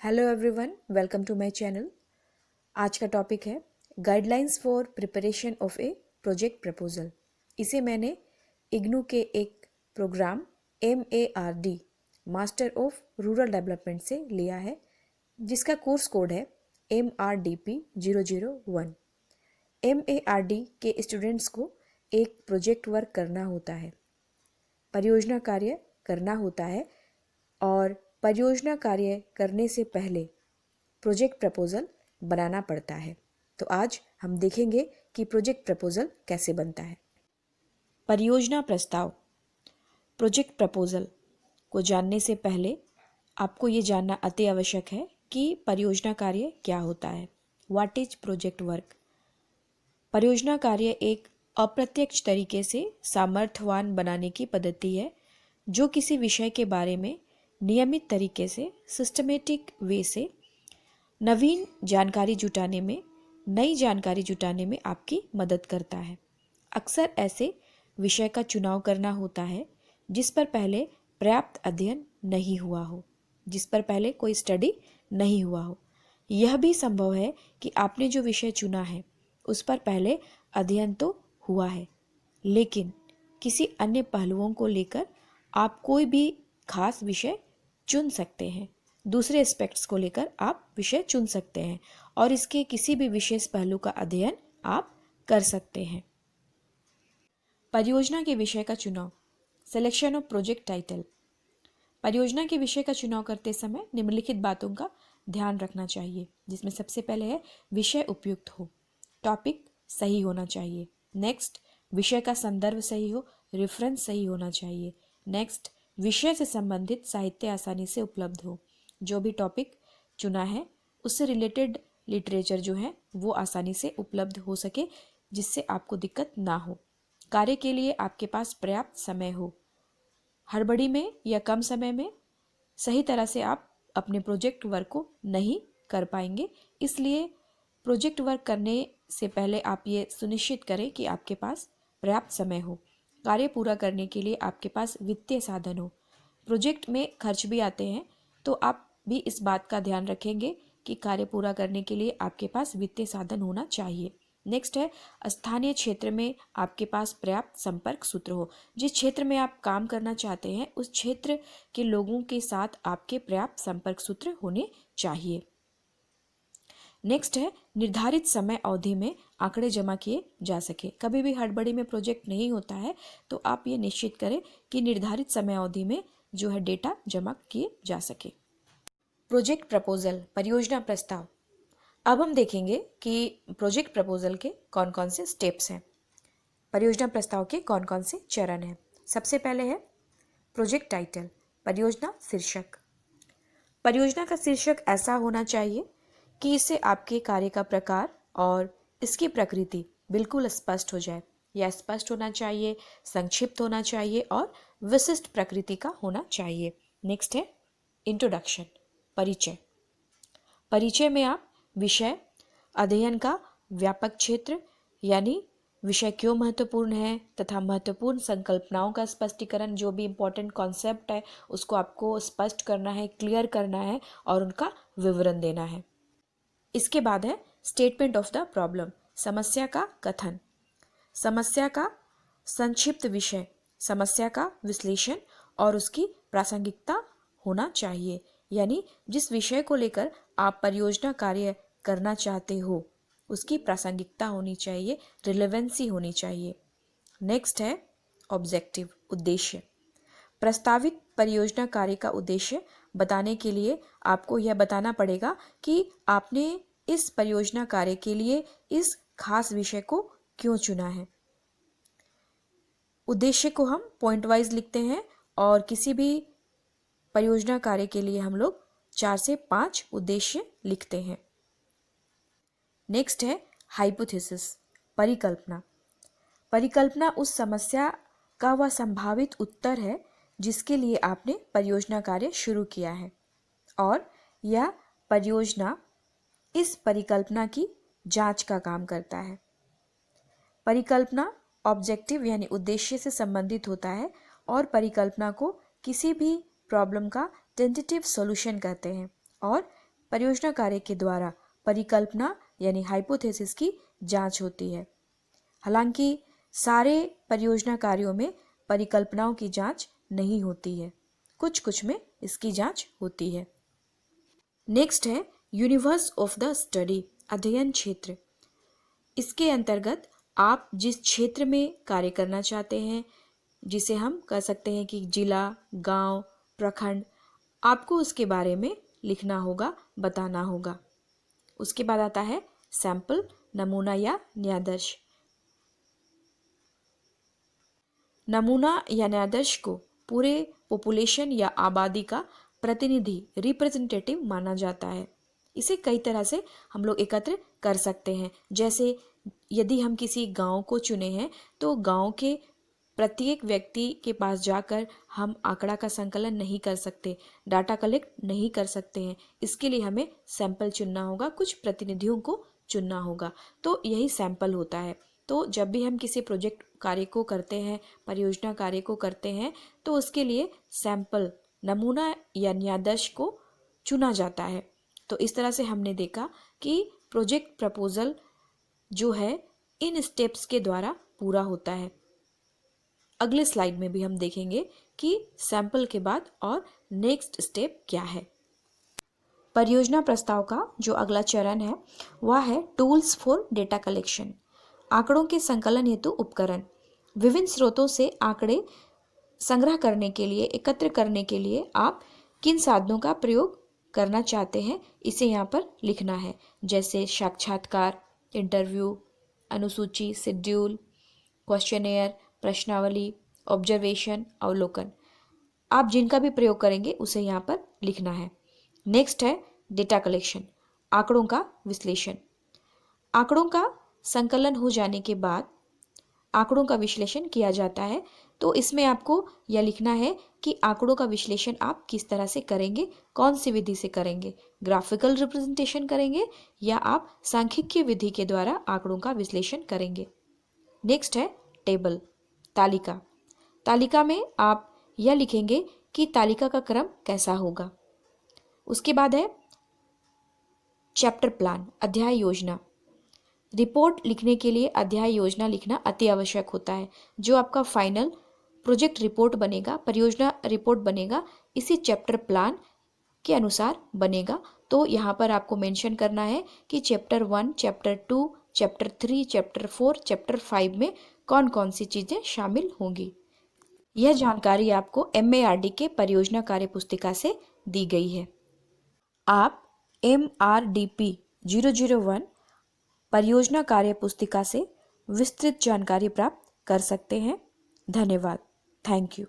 Hello everyone, welcome to my channel. आज का topic है guidelines for preparation of a project proposal. इसे मैंने इग्नू के एक program MARD master of rural development से लिया है, जिसका कोर्स कोड है MRDP001। MARD के स्टूडेंट्स को एक प्रोजेक्ट वर्क करना होता है, परियोजना कार्य करना होता है और परियोजना कार्य करने से पहले प्रोजेक्ट प्रपोजल बनाना पड़ता है। तो आज हम देखेंगे कि प्रोजेक्ट प्रपोजल कैसे बनता है। परियोजना प्रस्ताव। प्रोजेक्ट प्रपोजल को जानने से पहले आपको ये जानना अति आवश्यक है कि परियोजना कार्य क्या होता है। What is project work? परियोजना कार्य एक अप्रत्यक्ष तरीके से सामर्थ्यवान बनाने की पद्धति है जो किसी विषय के बारे में नियमित तरीके से सिस्टमेटिक वे से नवीन जानकारी जुटाने में, नई जानकारी जुटाने में आपकी मदद करता है। अक्सर ऐसे विषय का चुनाव करना होता है जिस पर पहले पर्याप्त अध्ययन नहीं हुआ हो, जिस पर पहले कोई स्टडी नहीं हुआ हो। यह भी संभव है कि आपने जो विषय चुना है उस पर पहले अध्ययन तो हुआ है, लेकिन किसी अन्य पहलुओं को लेकर आप कोई भी खास विषय चुन सकते हैं। दूसरे एस्पेक्ट्स को लेकर आप विषय चुन सकते हैं और इसके किसी भी विशेष पहलू का अध्ययन आप कर सकते हैं। परियोजना के विषय का चुनाव। Selection of project title. परियोजना के विषय का चुनाव करते समय निम्नलिखित बातों का ध्यान रखना चाहिए, जिसमें सबसे पहले है विषय उपयुक्त हो, टॉपिक सही होना चाहिए। नेक्स्ट, विषय का संदर्भ सही हो, रेफरेंस सही होना चाहिए। नेक्स्ट, विषय से संबंधित साहित्य आसानी से उपलब्ध हो। जो भी टॉपिक चुना है उससे रिलेटेड लिटरेचर जो है वो आसानी से उपलब्ध हो सके, जिससे आपको दिक्कत ना हो। कार्य के लिए आपके पास पर्याप्त समय हो। हड़बड़ी में या कम समय में सही तरह से आप अपने प्रोजेक्ट वर्क को नहीं कर पाएंगे, इसलिए प्रोजेक्ट वर्क करने से पहले आप ये सुनिश्चित करें कि आपके पास पर्याप्त समय हो। कार्य पूरा करने के लिए आपके पास वित्तीय साधन हो। प्रोजेक्ट में खर्च भी आते हैं, तो आप भी इस बात का ध्यान रखेंगे कि कार्य पूरा करने के लिए आपके पास वित्तीय साधन होना चाहिए। नेक्स्ट है स्थानीय क्षेत्र में आपके पास पर्याप्त संपर्क सूत्र हो। जिस क्षेत्र में आप काम करना चाहते हैं उस क्षेत्र के लोगों के साथ आपके पर्याप्त संपर्क सूत्र होने चाहिए। नेक्स्ट है निर्धारित समय अवधि में आंकड़े जमा किए जा सके। कभी भी हड़बड़ी में प्रोजेक्ट नहीं होता है, तो आप ये निश्चित करें कि निर्धारित समय अवधि में जो है डेटा जमा किए जा सके। प्रोजेक्ट प्रपोजल, परियोजना प्रस्ताव। अब हम देखेंगे कि प्रोजेक्ट प्रपोजल के कौन कौन से स्टेप्स हैं, परियोजना प्रस्ताव के कौन कौन से चरण हैं। सबसे पहले है प्रोजेक्ट टाइटल, परियोजना शीर्षक। परियोजना का शीर्षक ऐसा होना चाहिए कि इससे आपके कार्य का प्रकार और इसकी प्रकृति बिल्कुल स्पष्ट हो जाए। यह स्पष्ट होना चाहिए, संक्षिप्त होना चाहिए और विशिष्ट प्रकृति का होना चाहिए। नेक्स्ट है इंट्रोडक्शन, परिचय। परिचय में आप विषय, अध्ययन का व्यापक क्षेत्र यानी विषय क्यों महत्वपूर्ण है तथा महत्वपूर्ण संकल्पनाओं का स्पष्टीकरण, जो भी इम्पोर्टेंट कॉन्सेप्ट है उसको आपको स्पष्ट करना है, क्लियर करना है और उनका विवरण देना है। इसके बाद है स्टेटमेंट ऑफ द प्रॉब्लम, समस्या का कथन, समस्या का संक्षिप्त विषय, समस्या का विश्लेषण और उसकी प्रासंगिकता होना चाहिए, यानी जिस विषय को लेकर आप परियोजना कार्य करना चाहते हो उसकी प्रासंगिकता होनी चाहिए, रिलेवेंसी होनी चाहिए। नेक्स्ट है ऑब्जेक्टिव, उद्देश्य। प्रस्तावित परियोजना कार्य का उद्देश्य बताने के लिए आपको यह बताना पड़ेगा कि आपने इस परियोजना कार्य के लिए इस खास विषय को क्यों चुना है। उद्देश्य को हम पॉइंट वाइज लिखते हैं और किसी भी परियोजना कार्य के लिए हम लोग 4 से 5 उद्देश्य लिखते हैं। नेक्स्ट है हाइपोथेसिस, परिकल्पना। परिकल्पना उस समस्या का वह संभावित उत्तर है जिसके लिए आपने परियोजना कार्य शुरू किया है और यह परियोजना इस परिकल्पना की जांच का काम करता है। परिकल्पना ऑब्जेक्टिव यानी उद्देश्य से संबंधित होता है और परिकल्पना को किसी भी प्रॉब्लम का टेंटेटिव सॉल्यूशन कहते हैं और परियोजना कार्य के द्वारा परिकल्पना यानी हाइपोथेसिस की जांच होती है। हालांकि सारे परियोजना कार्यों में परिकल्पनाओं की जांच नहीं होती है, कुछ कुछ में इसकी जांच होती है। नेक्स्ट है यूनिवर्स ऑफ द स्टडी, अध्ययन क्षेत्र। इसके अंतर्गत आप जिस क्षेत्र में कार्य करना चाहते हैं, जिसे हम कह सकते हैं कि जिला, गांव, प्रखंड, आपको उसके बारे में लिखना होगा, बताना होगा। उसके बाद आता है सैंपल, नमूना या न्यायादर्श। नमूना या न्यायादर्श को पूरे पॉपुलेशन या आबादी का प्रतिनिधि, रिप्रेजेंटेटिव माना जाता है। इसे कई तरह से हम लोग एकत्र कर सकते हैं। जैसे यदि हम किसी गांव को चुने हैं तो गांव के प्रत्येक व्यक्ति के पास जाकर हम आंकड़ा का संकलन नहीं कर सकते, डाटा कलेक्ट नहीं कर सकते हैं। इसके लिए हमें सैंपल चुनना होगा, कुछ प्रतिनिधियों को चुनना होगा। तो यही सैंपल होता है। तो जब भी हम किसी प्रोजेक्ट कार्य को करते हैं, परियोजना कार्य को करते हैं, तो उसके लिए सैंपल, नमूना या न्यायादर्श को चुना जाता है। तो इस तरह से हमने देखा कि प्रोजेक्ट प्रपोजल जो है इन स्टेप्स के द्वारा पूरा होता है। अगले स्लाइड में भी हम देखेंगे कि सैंपल के बाद और नेक्स्ट स्टेप क्या है। परियोजना प्रस्ताव का जो अगला चरण है वह है टूल्स फॉर डेटा कलेक्शन, आंकड़ों के संकलन हेतु उपकरण। विभिन्न स्रोतों से आंकड़े संग्रह करने के लिए, एकत्र करने के लिए आप किन साधनों का प्रयोग करना चाहते हैं, इसे यहाँ पर लिखना है। जैसे साक्षात्कार, इंटरव्यू, अनुसूची, शेड्यूल, क्वेश्चनेयर, प्रश्नावली, ऑब्जर्वेशन, अवलोकन। आप जिनका भी प्रयोग करेंगे उसे यहाँ पर लिखना है। नेक्स्ट है डेटा कलेक्शन, आंकड़ों का विश्लेषण। आंकड़ों का संकलन हो जाने के बाद आंकड़ों का विश्लेषण किया जाता है। तो इसमें आपको यह लिखना है कि आंकड़ों का विश्लेषण आप किस तरह से करेंगे, कौन सी विधि से करेंगे, ग्राफिकल रिप्रेजेंटेशन करेंगे या आप सांख्यिकीय विधि के द्वारा आंकड़ों का विश्लेषण करेंगे। नेक्स्ट है टेबल, तालिका। तालिका में आप यह लिखेंगे कि तालिका का क्रम कैसा होगा। उसके बाद है चैप्टर प्लान, अध्याय योजना। रिपोर्ट लिखने के लिए अध्याय योजना लिखना अति आवश्यक होता है। जो आपका फाइनल प्रोजेक्ट रिपोर्ट बनेगा, परियोजना रिपोर्ट बनेगा, इसी चैप्टर प्लान के अनुसार बनेगा। तो यहाँ पर आपको मेंशन करना है कि chapter 1, chapter 2, chapter 3, chapter 4, chapter 5 में कौन कौन सी चीज़ें शामिल होंगी। यह जानकारी आपको MARD के परियोजना कार्य पुस्तिका से दी गई है। आप MRDP 001 परियोजना कार्य पुस्तिका से विस्तृत जानकारी प्राप्त कर सकते हैं। धन्यवाद। Thank you.